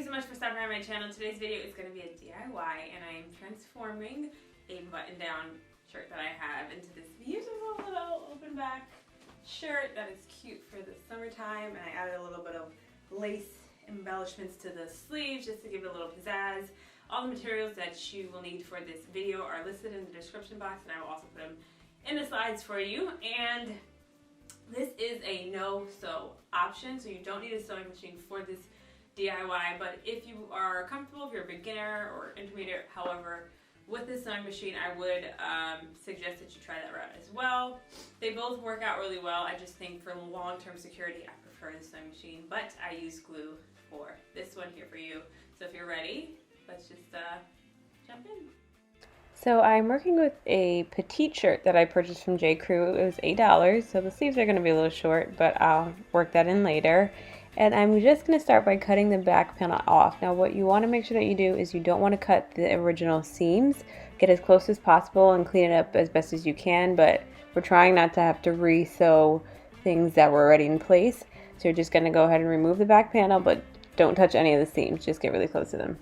you so much for stopping by my channel. Today's video is going to be a DIY, and I am transforming a button-down shirt that I have into this beautiful little open back shirt that is cute for the summertime. And I added a little bit of lace embellishments to the sleeves just to give it a little pizzazz. All the materials that you will need for this video are listed in the description box, and I will also put them in the slides for you. And this is a no-sew option, so you don't need a sewing machine for this DIY, but if you are comfortable, if you're a beginner or intermediate, however, with this sewing machine, I would suggest that you try that route as well. They both work out really well. I just think for long-term security, I prefer the sewing machine, but I use glue for this one here for you. So if you're ready, let's just jump in. So I'm working with a petite shirt that I purchased from J. Crew. It was $8, so the sleeves are going to be a little short, but I'll work that in later. And I'm just going to start by cutting the back panel off. Now what you want to make sure that you do is you don't want to cut the original seams. Get as close as possible and clean it up as best as you can, but we're trying not to have to re-sew things that were already in place. So you're just going to go ahead and remove the back panel, but don't touch any of the seams. Just get really close to them.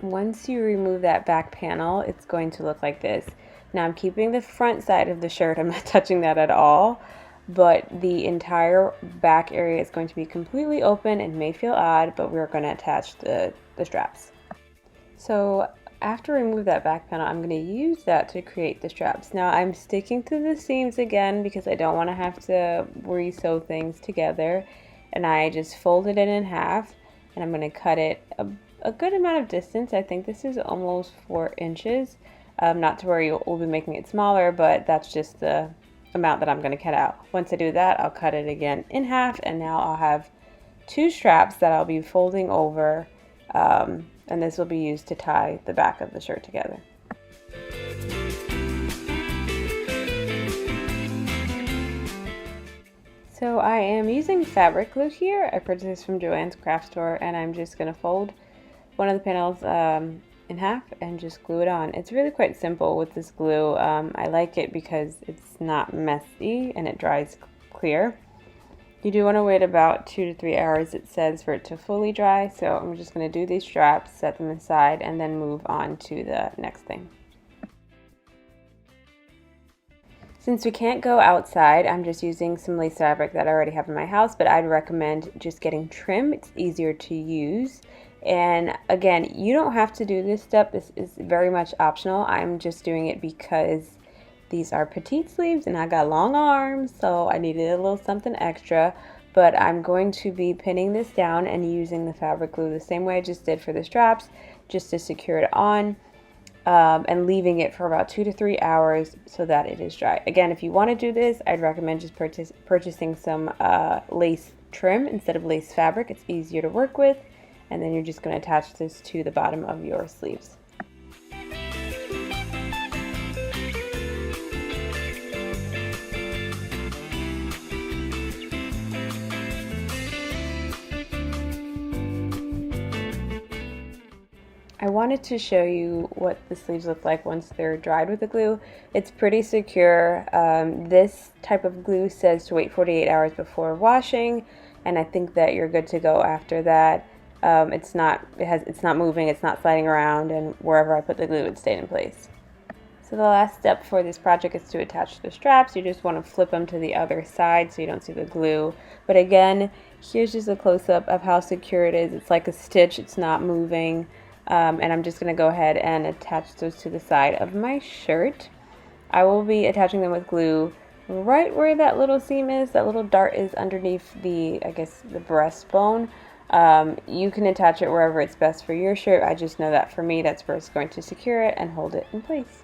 Once you remove that back panel, it's going to look like this. Now I'm keeping the front side of the shirt. I'm not touching that at all. But the entire back area is going to be completely open. It may feel odd, but we're going to attach the straps. So after remove that back panel, I'm going to use that to create the straps. Now I'm sticking to the seams again because I don't want to have to re-sew things together. And I just folded it in half, and I'm going to cut it a good amount of distance. I think this is almost 4 inches. Not to where you'll be making it smaller, but that's just the amount that I'm going to cut out. Once I do that, I'll cut it again in half, and now I'll have 2 straps that I'll be folding over, and this will be used to tie the back of the shirt together. So I am using fabric glue here. I purchased this from Joann's craft store, and I'm just going to fold one of the panels in half and just glue it on. It's really quite simple with this glue. I like it because it's not messy and it dries clear. You do want to wait about 2 to 3 hours, it says, for it to fully dry. So I'm just going to do these straps, set them aside, and then move on to the next thing. Since we can't go outside, I'm just using some lace fabric that I already have in my house, but I'd recommend just getting trim. It's easier to use. And again, you don't have to do this step. This is very much optional. I'm just doing it because these are petite sleeves and I got long arms, so I needed a little something extra. But I'm going to be pinning this down and using the fabric glue the same way I just did for the straps, just to secure it on, and leaving it for about 2 to 3 hours so that it is dry. Again, if you want to do this, I'd recommend just purchasing some lace trim instead of lace fabric. It's easier to work with. And then you're just going to attach this to the bottom of your sleeves. I wanted to show you what the sleeves look like once they're dried with the glue. It's pretty secure. This type of glue says to wait 48 hours before washing, and I think that you're good to go after that. It's not moving, it's not sliding around, and wherever I put the glue, it stayed in place. So the last step for this project is to attach the straps. You just want to flip them to the other side so you don't see the glue. But again, here's just a close-up of how secure it is. It's like a stitch, it's not moving. And I'm just going to go ahead and attach those to the side of my shirt. I will be attaching them with glue right where that little seam is. That little dart is underneath the, I guess, the breastbone. You can attach it wherever it's best for your shirt. I just know that for me, that's where it's going to secure it and hold it in place.